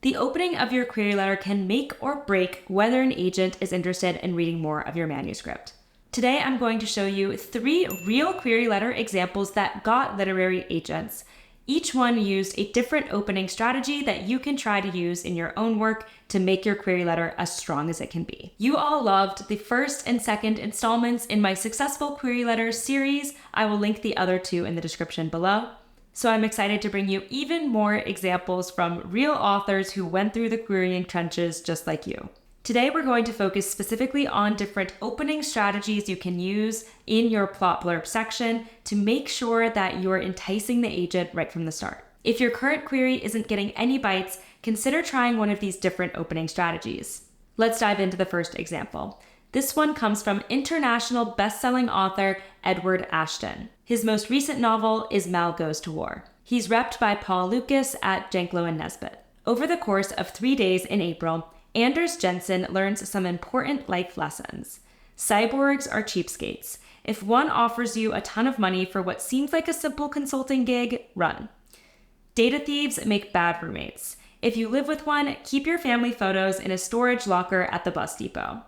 The opening of your query letter can make or break whether an agent is interested in reading more of your manuscript. Today, I'm going to show you 3 real query letter examples that got literary agents. Each one used a different opening strategy that you can try to use in your own work to make your query letter as strong as it can be. You all loved the first and second installments in my Successful Query Letters series. I will link the other 2 in the description below. So I'm excited to bring you even more examples from real authors who went through the querying trenches just like you. Today, we're going to focus specifically on different opening strategies you can use in your plot blurb section to make sure that you're enticing the agent right from the start. If your current query isn't getting any bites, consider trying one of these different opening strategies. Let's dive into the first example. This one comes from international best-selling author Edward Ashton. His most recent novel is Mal Goes to War. He's repped by Paul Lucas at Janklow and Nesbitt. Over the course of 3 days in April, Anders Jensen learns some important life lessons. Cyborgs are cheapskates. If one offers you a ton of money for what seems like a simple consulting gig, run. Data thieves make bad roommates. If you live with one, keep your family photos in a storage locker at the bus depot.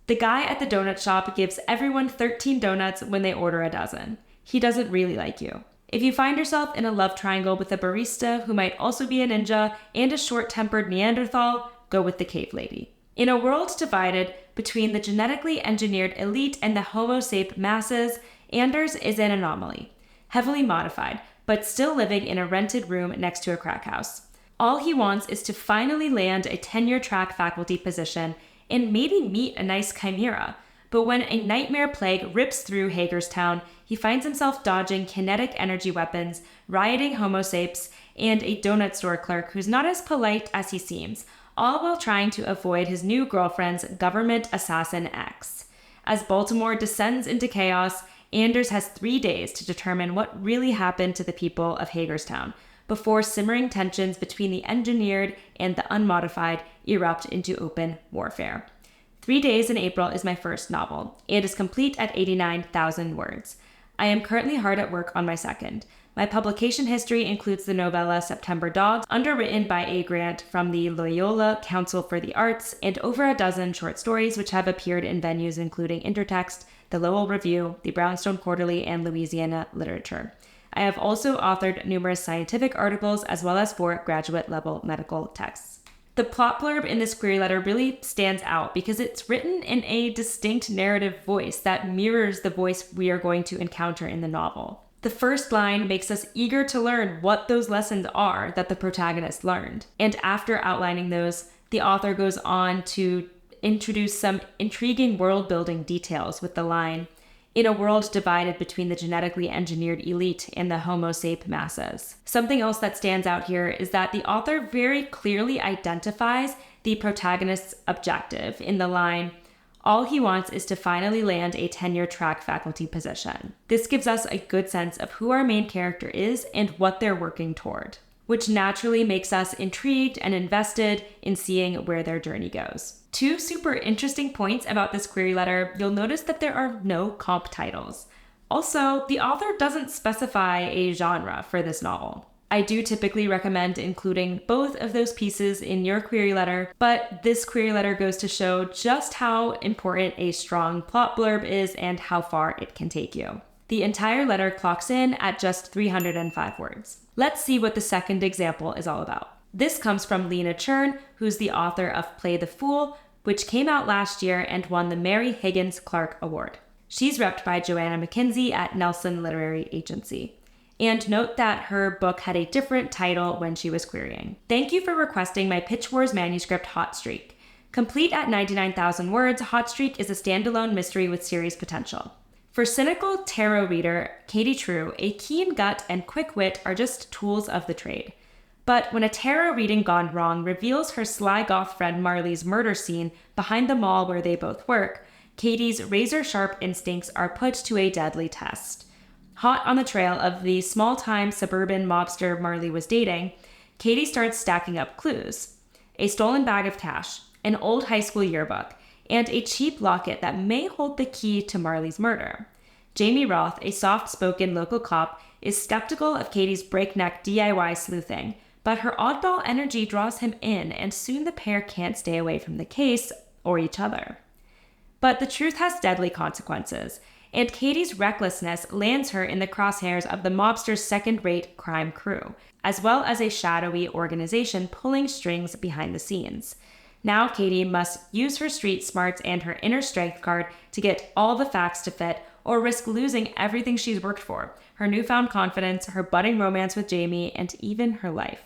The guy at the donut shop gives everyone 13 donuts when they order a dozen. He doesn't really like you. If you find yourself in a love triangle with a barista who might also be a ninja and a short-tempered Neanderthal, go with the cave lady. In a world divided between the genetically engineered elite and the Homo sapiens masses, Anders is an anomaly, heavily modified, but still living in a rented room next to a crack house. All he wants is to finally land a tenure-track faculty position and maybe meet a nice chimera. But when a nightmare plague rips through Hagerstown, he finds himself dodging kinetic energy weapons, rioting Homo sapiens, and a donut store clerk who's not as polite as he seems, all while trying to avoid his new girlfriend's government assassin ex. As Baltimore descends into chaos, Anders has 3 days to determine what really happened to the people of Hagerstown before simmering tensions between the engineered and the unmodified erupt into open warfare. 3 Days in April is my first novel and is complete at 89,000 words. I am currently hard at work on my second. My publication history includes the novella September Dogs, underwritten by a grant from the Loyola Council for the Arts, and over a dozen short stories which have appeared in venues including Intertext, the Lowell Review, the Brownstone Quarterly, and Louisiana Literature. I have also authored numerous scientific articles as well as 4 graduate-level medical texts. The plot blurb in this query letter really stands out because it's written in a distinct narrative voice that mirrors the voice we are going to encounter in the novel. The first line makes us eager to learn what those lessons are that the protagonist learned. And after outlining those, the author goes on to introduce some intriguing world-building details with the line, "In a world divided between the genetically engineered elite and the Homo sapiens masses." Something else that stands out here is that the author very clearly identifies the protagonist's objective in the line, "All he wants is to finally land a tenure-track faculty position." This gives us a good sense of who our main character is and what they're working toward, which naturally makes us intrigued and invested in seeing where their journey goes. 2 super interesting points about this query letter. You'll notice that there are no comp titles. Also, the author doesn't specify a genre for this novel. I do typically recommend including both of those pieces in your query letter, but this query letter goes to show just how important a strong plot blurb is and how far it can take you. The entire letter clocks in at just 305 words. Let's see what the second example is all about. This comes from Lina Chern, who's the author of Play the Fool, which came out last year and won the Mary Higgins Clark Award. She's repped by Joanna McKenzie at Nelson Literary Agency. And note that her book had a different title when she was querying. Thank you for requesting my Pitch Wars manuscript Hot Streak. Complete at 99,000 words, Hot Streak is a standalone mystery with series potential. For cynical tarot reader Katie True, a keen gut and quick wit are just tools of the trade. But when a tarot reading gone wrong reveals her sly goth friend Marley's murder scene behind the mall where they both work, Katie's razor-sharp instincts are put to a deadly test. Hot on the trail of the small-time suburban mobster Marley was dating, Katie starts stacking up clues. A stolen bag of cash, an old high school yearbook, and a cheap locket that may hold the key to Marley's murder. Jamie Roth, a soft-spoken local cop, is skeptical of Katie's breakneck DIY sleuthing, but her oddball energy draws him in, and soon the pair can't stay away from the case or each other. But the truth has deadly consequences, and Katie's recklessness lands her in the crosshairs of the mobster's second-rate crime crew, as well as a shadowy organization pulling strings behind the scenes. Now Katie must use her street smarts and her inner strength card to get all the facts to fit, or risk losing everything she's worked for, her newfound confidence, her budding romance with Jamie, and even her life.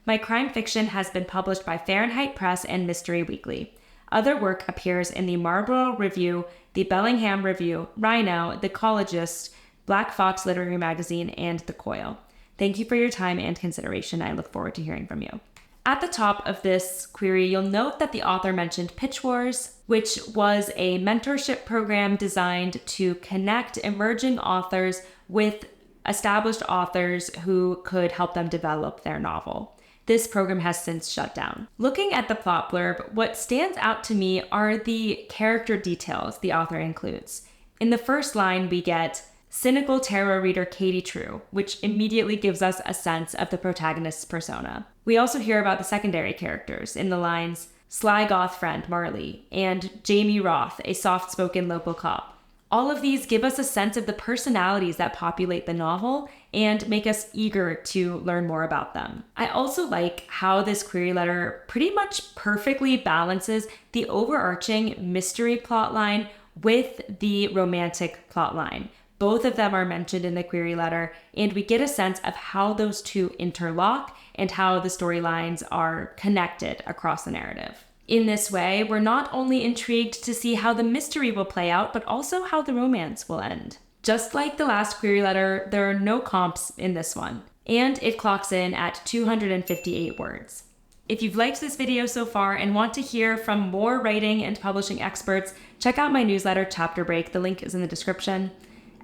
My crime fiction has been published by Fahrenheit Press and Mystery Weekly. Other work appears in the Marlborough Review, the Bellingham Review, Rhino, The Collegist, Black Fox Literary Magazine, and The Coil. Thank you for your time and consideration. I look forward to hearing from you. At the top of this query, you'll note that the author mentioned Pitch Wars, which was a mentorship program designed to connect emerging authors with established authors who could help them develop their novel. This program has since shut down. Looking at the plot blurb, what stands out to me are the character details the author includes. In the first line, we get cynical tarot reader Katie True, which immediately gives us a sense of the protagonist's persona. We also hear about the secondary characters in the lines sly goth friend Marley and Jamie Roth, a soft-spoken local cop. All of these give us a sense of the personalities that populate the novel and make us eager to learn more about them. I also like how this query letter pretty much perfectly balances the overarching mystery plotline with the romantic plotline. Both of them are mentioned in the query letter, and we get a sense of how those two interlock and how the storylines are connected across the narrative. In this way, we're not only intrigued to see how the mystery will play out, but also how the romance will end. Just like the last query letter, there are no comps in this one, and it clocks in at 258 words. If you've liked this video so far and want to hear from more writing and publishing experts, check out my newsletter, Chapter Break. The link is in the description.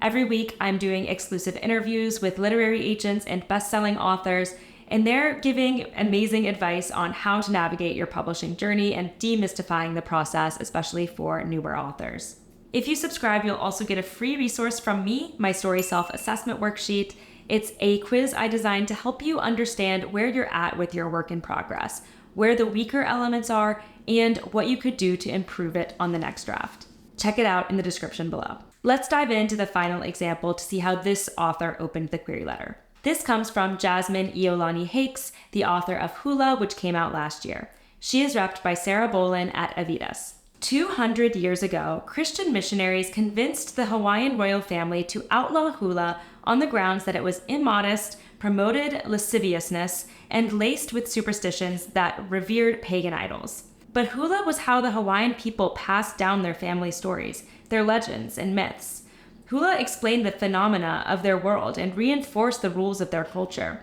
Every week, I'm doing exclusive interviews with literary agents and best-selling authors, and they're giving amazing advice on how to navigate your publishing journey and demystifying the process, especially for newer authors. If you subscribe, you'll also get a free resource from me, my story self-assessment worksheet. It's a quiz I designed to help you understand where you're at with your work in progress, where the weaker elements are, and what you could do to improve it on the next draft. Check it out in the description below. Let's dive into the final example to see how this author opened the query letter. This comes from Jasmin Iolani Hakes, the author of Hula, which came out last year. She is repped by Sarah Bolin at Avidas. 200 years ago, Christian missionaries convinced the Hawaiian royal family to outlaw hula on the grounds that it was immodest, promoted lasciviousness, and laced with superstitions that revered pagan idols. But hula was how the Hawaiian people passed down their family stories, their legends, and myths. Hula explained the phenomena of their world and reinforced the rules of their culture.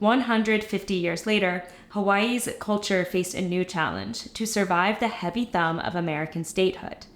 150 years later, Hawaii's culture faced a new challenge: to survive the heavy thumb of American statehood.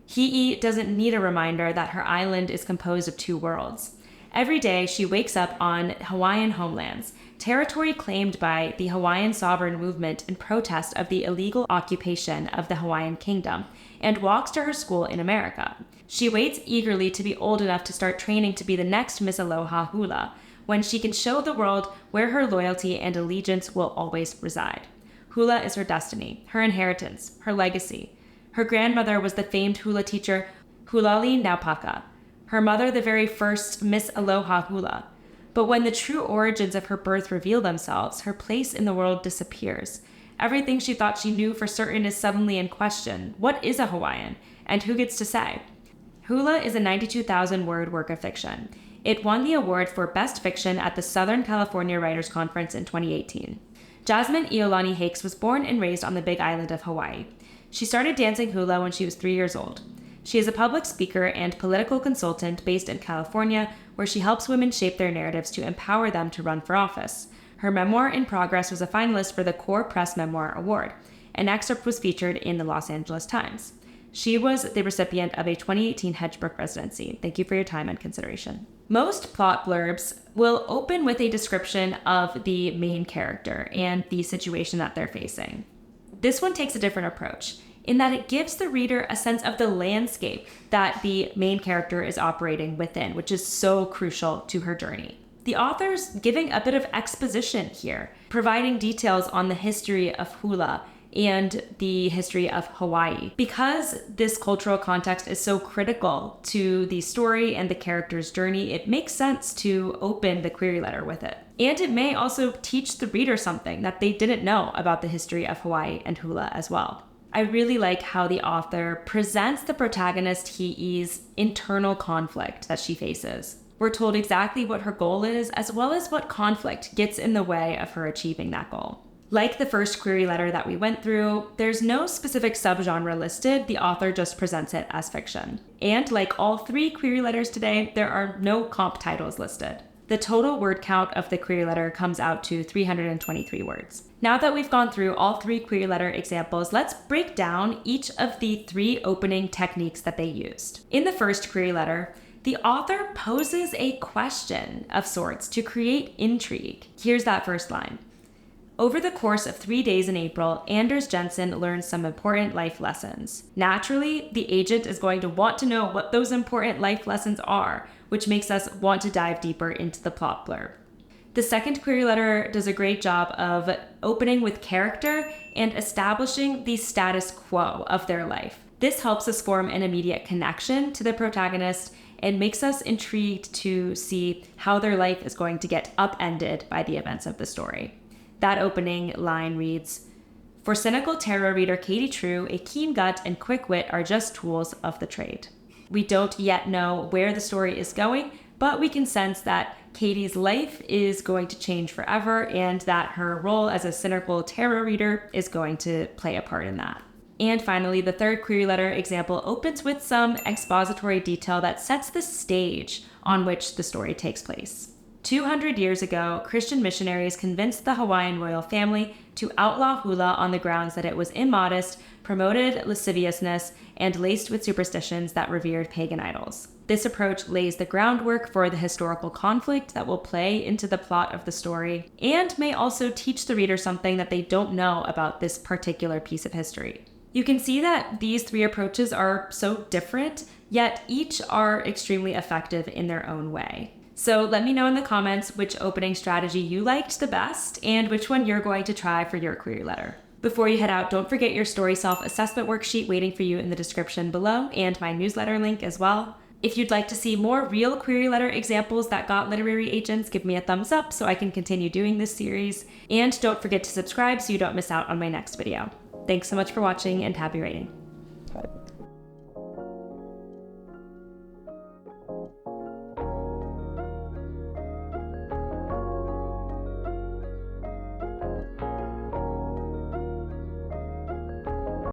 Hi'i doesn't need a reminder that her island is composed of two worlds. Every day, she wakes up on Hawaiian homelands, territory claimed by the Hawaiian sovereign movement in protest of the illegal occupation of the Hawaiian kingdom, and walks to her school in America. She waits eagerly to be old enough to start training to be the next Miss Aloha Hula, when she can show the world where her loyalty and allegiance will always reside. Hula is her destiny, her inheritance, her legacy. Her grandmother was the famed hula teacher Hulali Naupaka. Her mother, the very first Miss Aloha Hula. But when the true origins of her birth reveal themselves, her place in the world disappears. Everything she thought she knew for certain is suddenly in question. What is a Hawaiian? And who gets to say? Hula is a 92,000-word work of fiction. It won the award for Best Fiction at the Southern California Writers' Conference in 2018. Jasmin Iolani Hakes was born and raised on the Big Island of Hawaii. She started dancing hula when she was 3 years old. She is a public speaker and political consultant based in California, where she helps women shape their narratives to empower them to run for office. Her memoir, In Progress, was a finalist for the Core Press Memoir Award. An excerpt was featured in the Los Angeles Times. She was the recipient of a 2018 Hedgebrook residency. Thank you for your time and consideration. Most plot blurbs will open with a description of the main character and the situation that they're facing. This one takes a different approach, in that it gives the reader a sense of the landscape that the main character is operating within, which is so crucial to her journey. The author's giving a bit of exposition here, providing details on the history of hula and the history of Hawaii. Because this cultural context is so critical to the story and the character's journey, it makes sense to open the query letter with it. And it may also teach the reader something that they didn't know about the history of Hawaii and hula as well. I really like how the author presents the protagonist Hi'i's internal conflict that she faces. We're told exactly what her goal is, as well as what conflict gets in the way of her achieving that goal. Like the first query letter that we went through, there's no specific subgenre listed, the author just presents it as fiction. And like all 3 query letters today, there are no comp titles listed. The total word count of the query letter comes out to 323 words. Now that we've gone through all 3 query letter examples, let's break down each of the 3 opening techniques that they used. In the first query letter, the author poses a question of sorts to create intrigue. Here's that first line. Over the course of 3 days in April, Anders Jensen learns some important life lessons. Naturally, the agent is going to want to know what those important life lessons are, which makes us want to dive deeper into the plot blurb. The second query letter does a great job of opening with character and establishing the status quo of their life. This helps us form an immediate connection to the protagonist and makes us intrigued to see how their life is going to get upended by the events of the story. That opening line reads, "For cynical tarot reader Katie True, a keen gut and quick wit are just tools of the trade." We don't yet know where the story is going, but we can sense that Katie's life is going to change forever and that her role as a cynical tarot reader is going to play a part in that. And finally, the third query letter example opens with some expository detail that sets the stage on which the story takes place. 200 years ago, Christian missionaries convinced the Hawaiian royal family to outlaw hula on the grounds that it was immodest, promoted lasciviousness, and laced with superstitions that revered pagan idols. This approach lays the groundwork for the historical conflict that will play into the plot of the story, and may also teach the reader something that they don't know about this particular piece of history. You can see that these 3 approaches are so different, yet each are extremely effective in their own way. So let me know in the comments which opening strategy you liked the best and which one you're going to try for your query letter. Before you head out, don't forget your story self-assessment worksheet waiting for you in the description below and my newsletter link as well. If you'd like to see more real query letter examples that got literary agents, give me a thumbs up so I can continue doing this series. And don't forget to subscribe so you don't miss out on my next video. Thanks so much for watching and happy writing. Bye.